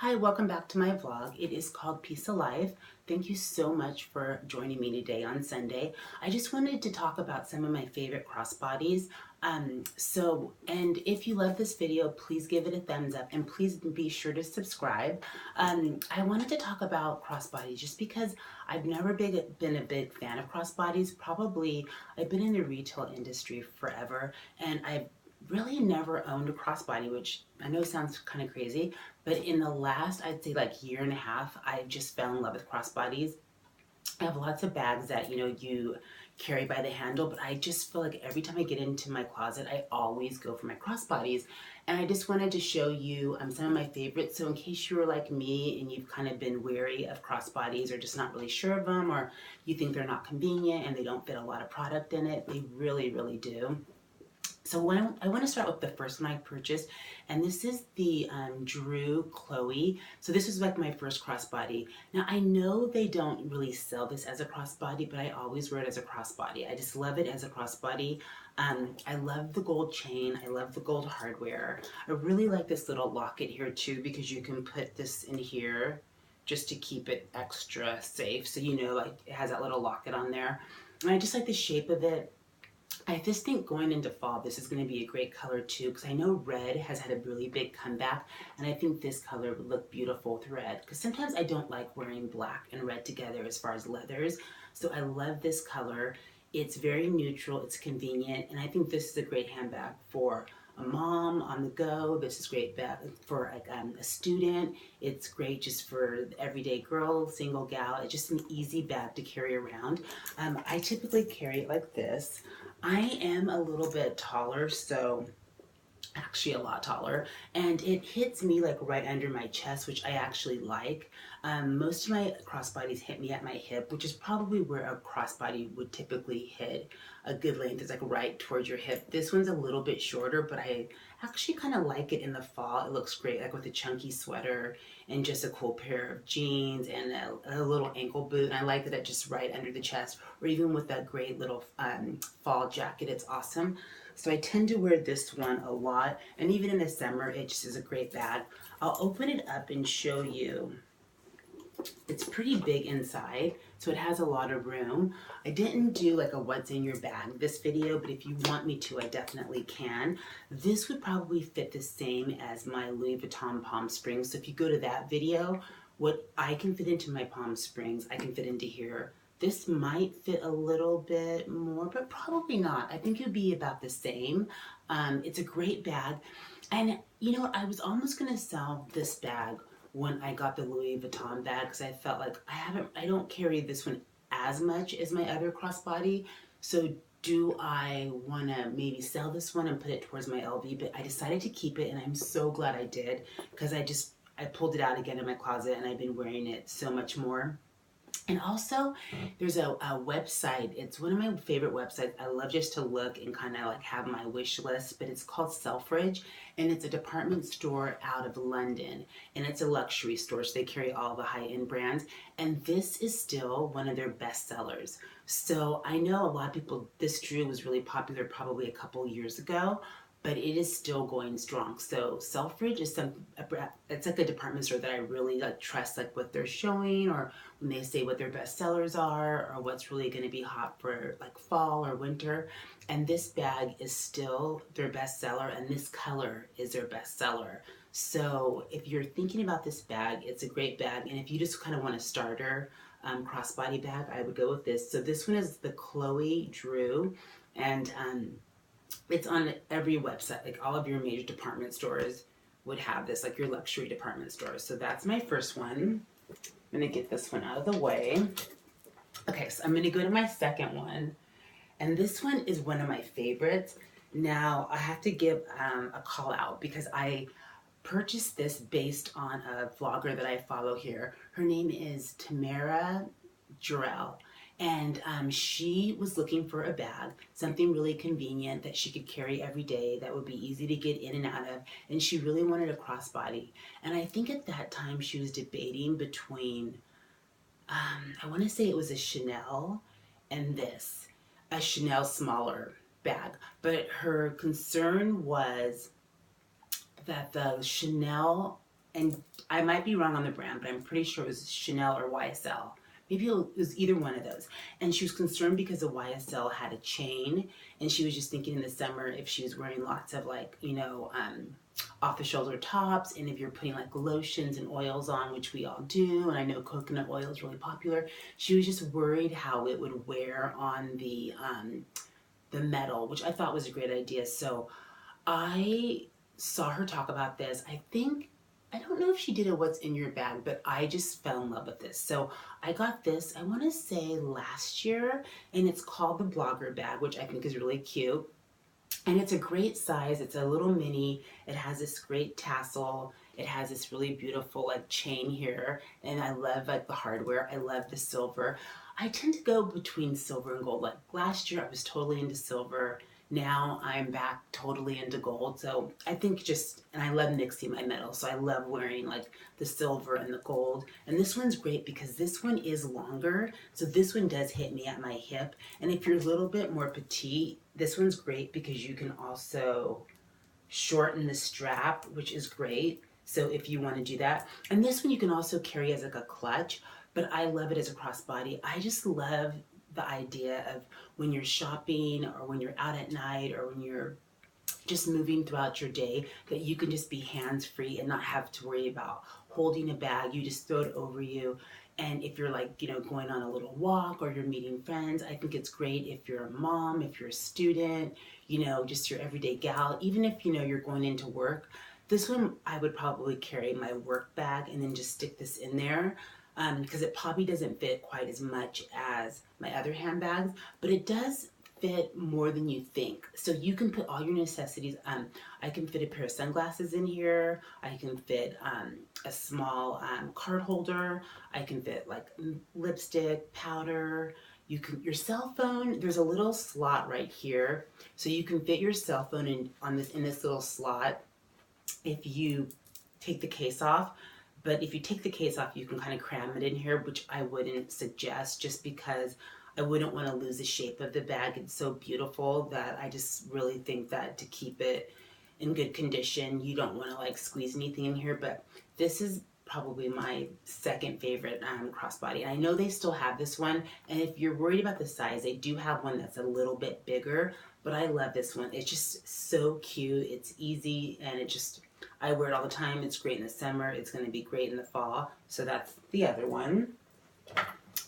Hi, welcome back to my vlog. It is called Peace of Life. Thank you so much for joining me today on Sunday. I just wanted to talk about some of my favorite crossbodies. And if you love this video, please give it a thumbs up and please be sure to subscribe. I wanted to talk about crossbodies just because I've never been a big fan of crossbodies. Probably I've been in the retail industry forever and I've really never owned a crossbody, which I know sounds kind of crazy, but in the last, I'd say like year and a half, I've just fell in love with crossbodies. I have lots of bags that, you carry by the handle, but I just feel like every time I get into my closet, I always go for my crossbodies. And I just wanted to show you some of my favorites. So in case you're like me and you've kind of been wary of crossbodies or just not really sure of them, or you think they're not convenient and they don't fit a lot of product in it, they really, really do. So I want to start with the first one I purchased, and this is the Drew Chloe. So this was like my first crossbody. Now I know they don't really sell this as a crossbody, but I always wear it as a crossbody. I just love it as a crossbody. I love the gold chain. I love the gold hardware. I really like this little locket here too because you can put this in here just to keep it extra safe. So like it has that little locket on there. And I just like the shape of it. I just think going into fall, this is going to be a great color too, because I know red has had a really big comeback, and I think this color would look beautiful with red, because sometimes I don't like wearing black and red together as far as leathers, so I love this color. It's very neutral, it's convenient, and I think this is a great handbag for a mom on the go. This is great bag for a student. It's great just for everyday girl, single gal. It's just an easy bag to carry around. I typically carry it like this. I am a little bit taller, so actually a lot taller, and it hits me like right under my chest, which I actually like. Most of my crossbodies hit me at my hip, which is probably where a crossbody would typically hit. A good length is like right towards your hip. This one's a little bit shorter, but I actually kind of like it in the fall. It looks great like with a chunky sweater and just a cool pair of jeans and a little ankle boot. And I like that it's just right under the chest, or even with that great little fall jacket. It's awesome. So I tend to wear this one a lot, and even in the summer, it just is a great bag. I'll open it up and show you. It's pretty big inside, so it has a lot of room. I didn't do like a what's in your bag this video, but if you want me to, I definitely can. This would probably fit the same as my Louis Vuitton Palm Springs. So if you go to that video, what I can fit into my Palm Springs, I can fit into here. This might fit a little bit more, but probably not. I think it would be about the same. It's a great bag. And I was almost gonna sell this bag when I got the Louis Vuitton bag because I felt like I don't carry this one as much as my other crossbody. So do I want to maybe sell this one and put it towards my LV? But I decided to keep it, and I'm so glad I did because I pulled it out again in my closet and I've been wearing it so much more. And also, there's a website. It's one of my favorite websites. I love just to look and kind of like have my wish list, but it's called Selfridge, and it's a department store out of London, and it's a luxury store, so they carry all the high-end brands, and this is still one of their best sellers. So I know a lot of people, this Drew was really popular probably a couple years ago, but it is still going strong. So Selfridge is it's like a department store that I really like trust, like what they're showing, or when they say what their best sellers are, or what's really going to be hot for like fall or winter. And this bag is still their best seller, and this color is their best seller. So if you're thinking about this bag, it's a great bag. And if you just kind of want a starter crossbody bag, I would go with this. So this one is the Chloe Drew, and it's on every website. Like all of your major department stores would have this, like your luxury department stores. So that's my first one. I'm gonna get this one out of the way. Okay, so I'm gonna go to my second one. And this one is one of my favorites. Now, I have to give a call out because I purchased this based on a vlogger that I follow here. Her name is Tamara Jarrell. And she was looking for a bag, something really convenient that she could carry every day, that would be easy to get in and out of, and she really wanted a crossbody. And I think at that time she was debating between, I want to say it was a Chanel and this, a Chanel smaller bag. But her concern was that the Chanel and I might be wrong on the brand, but I'm pretty sure it was Chanel or YSL. Maybe it was either one of those. And she was concerned because the YSL had a chain, and she was just thinking in the summer if she was wearing lots of like, off the shoulder tops, and if you're putting like lotions and oils on, which we all do, and I know coconut oil is really popular, she was just worried how it would wear on the metal, which I thought was a great idea. So I saw her talk about this. I don't know if she did a what's in your bag, but I just fell in love with this. So I got this, I want to say last year, and it's called the Blogger bag, which I think is really cute. And it's a great size. It's a little mini. It has this great tassel. It has this really beautiful like chain here. And I love like the hardware. I love the silver. I tend to go between silver and gold. Like last year I was totally into silver. Now I'm back totally into gold. So I think and I love mixing my metals. So I love wearing like the silver and the gold. And this one's great because this one is longer. So this one does hit me at my hip. And if you're a little bit more petite, this one's great because you can also shorten the strap, which is great. So if you want to do that. And this one you can also carry as like a clutch, but I love it as a crossbody. I just love the idea of when you're shopping or when you're out at night or when you're just moving throughout your day, that you can just be hands-free and not have to worry about holding a bag. You just throw it over you. And if you're like, going on a little walk or you're meeting friends, I think it's great if you're a mom, if you're a student, just your everyday gal, even if, you're going into work. This one, I would probably carry my work bag and then just stick this in there because it probably doesn't fit quite as much as my other handbags, but it does fit more than you think. So you can put all your necessities. I can fit a pair of sunglasses in here. I can fit a small card holder. I can fit like lipstick, powder. Your cell phone. There's a little slot right here, so you can fit your cell phone in this little slot if you take the case off. But if you take the case off, you can kind of cram it in here, which I wouldn't suggest just because I wouldn't want to lose the shape of the bag. It's so beautiful that I just really think that to keep it in good condition, you don't want to like squeeze anything in here. But this is probably my second favorite crossbody. And I know they still have this one. And if you're worried about the size, they do have one that's a little bit bigger. But I love this one. It's just so cute. It's easy and I wear it all the time. It's great in the summer. It's going to be great in the fall. So that's the other one.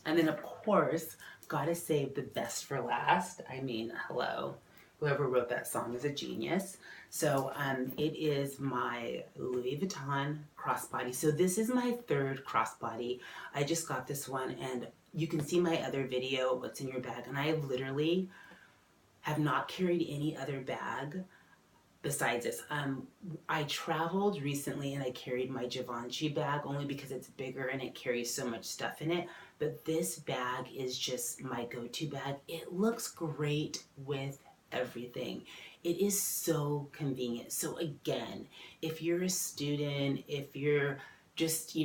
And then of course, gotta save the best for last. I mean, hello. Whoever wrote that song is a genius. So it is my Louis Vuitton crossbody. So this is my third crossbody. I just got this one, and you can see my other video, what's in your bag. And I literally have not carried any other bag besides this. I traveled recently and I carried my Givenchy bag only because it's bigger and it carries so much stuff in it. But this bag is just my go-to bag. It looks great with everything. It is so convenient. So again, if you're a student, if you're just,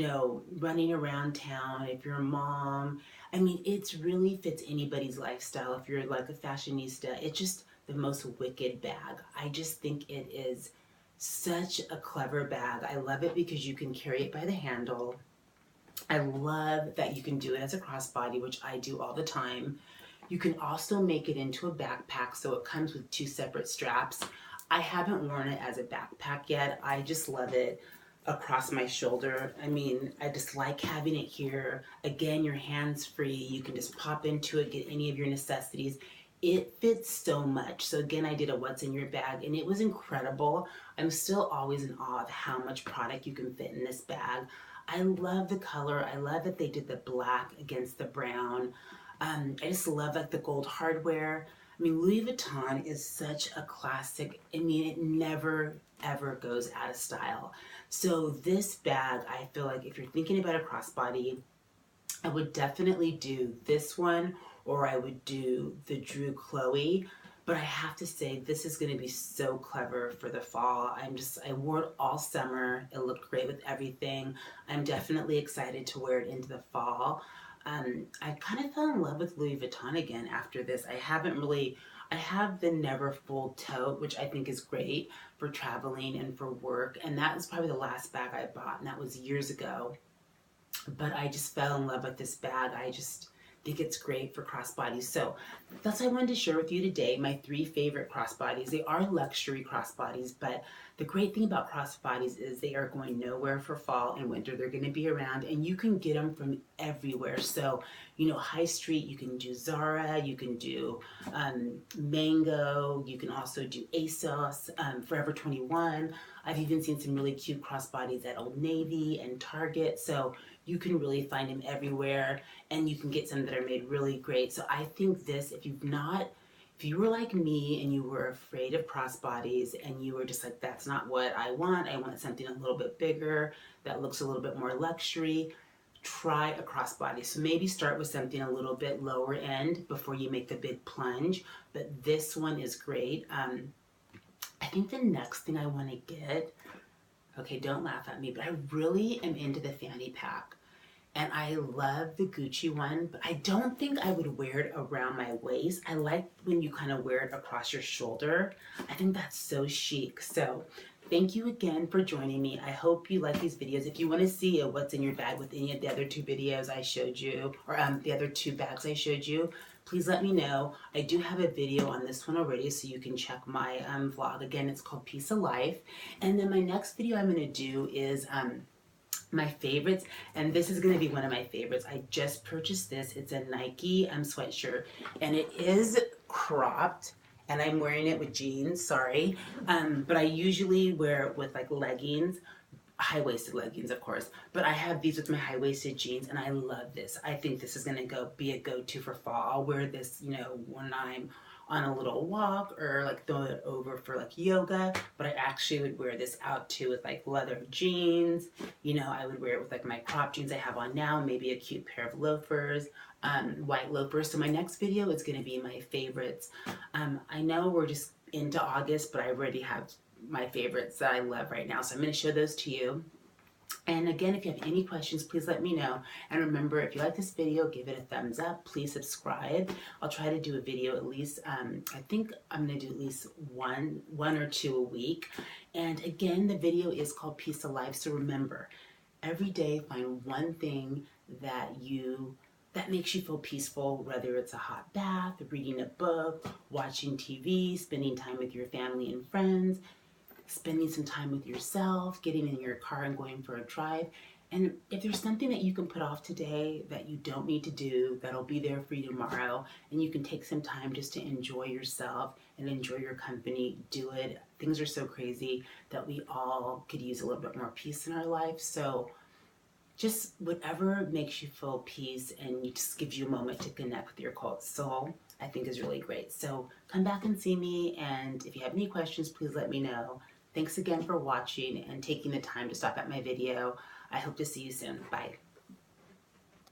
running around town, if you're a mom, I mean, it really fits anybody's lifestyle. If you're like a fashionista, it's just the most wicked bag. I just think it is such a clever bag. I love it because you can carry it by the handle. I love that you can do it as a crossbody, which I do all the time. You can also make it into a backpack, so it comes with two separate straps. I haven't worn it as a backpack yet. I just love it across my shoulder. I mean, I just like having it here. Again, your hands free. You can just pop into it, get any of your necessities. It fits so much. So again, I did a what's in your bag and it was incredible. I'm still always in awe of how much product you can fit in this bag. I love the color. I love that they did the black against the brown. I just love like the gold hardware. I mean, Louis Vuitton is such a classic. I mean, it never ever goes out of style. So this bag, I feel like if you're thinking about a crossbody, I would definitely do this one, or I would do the Drew Chloe. But I have to say, this is going to be so clever for the fall. I wore it all summer. It looked great with everything. I'm definitely excited to wear it into the fall. I kind of fell in love with Louis Vuitton again after this. I have the Never Full tote, which I think is great for traveling and for work. And that was probably the last bag I bought, and that was years ago. But I just fell in love with this bag. I just think it's great for crossbodies. So that's what I wanted to share with you today, my 3 favorite crossbodies. They are luxury crossbodies, but the great thing about crossbodies is they are going nowhere for fall and winter. They're going to be around, and you can get them from everywhere. So, you know, high street, you can do Zara, you can do Mango, you can also do ASOS, Forever 21. I've even seen some really cute crossbodies at Old Navy and Target. So you can really find them everywhere, and you can get some that are made really great. So I think this, if you were like me and you were afraid of crossbodies and you were just like, that's not what I want something a little bit bigger that looks a little bit more luxury, try a crossbody. So maybe start with something a little bit lower end before you make the big plunge. But this one is great. I think the next thing I want to get, okay, don't laugh at me, but I really am into the fanny pack. And I love the Gucci one, but I don't think I would wear it around my waist. I like when you kind of wear it across your shoulder. I think that's so chic. So thank you again for joining me. I hope you like these videos. If you want to see what's in your bag with any of the other 2 videos I showed you, or the other 2 bags I showed you, please let me know. I do have a video on this one already, so you can check my vlog. Again, it's called Piece of Life. And then my next video I'm going to do is my favorites, and this is going to be one of my favorites. I just purchased this. It's a Nike sweatshirt, and it is cropped, and I'm wearing it with jeans, sorry, but I usually wear it with like leggings, high-waisted leggings, of course, but I have these with my high-waisted jeans, and I love this. I think this is going to be a go-to for fall. I'll wear this, you know, when I'm on a little walk, or like throw it over for like yoga, but I actually would wear this out too with like leather jeans. You know, I would wear it with like my crop jeans I have on now, maybe a cute pair of loafers, white loafers. So my next video is going to be my favorites. I know we're just into August, but I already have my favorites that I love right now, so I'm going to show those to you. And again, if you have any questions, please let me know. And remember, if you like this video, give it a thumbs up. Please subscribe. I'll try to do a video at least, I think I'm going to do at least one or 2 a week. And again, the video is called Piece of Life. So remember, every day find one thing that makes you feel peaceful, whether it's a hot bath, reading a book, watching TV, spending time with your family and friends, spending some time with yourself, getting in your car and going for a drive. And if there's something that you can put off today that you don't need to do, that'll be there for you tomorrow, and you can take some time just to enjoy yourself and enjoy your company, do it. Things are so crazy that we all could use a little bit more peace in our life. So just whatever makes you feel peace and just gives you a moment to connect with your soul, I think is really great. So come back and see me, and if you have any questions, please let me know. Thanks again for watching and taking the time to stop at my video. I hope to see you soon. Bye.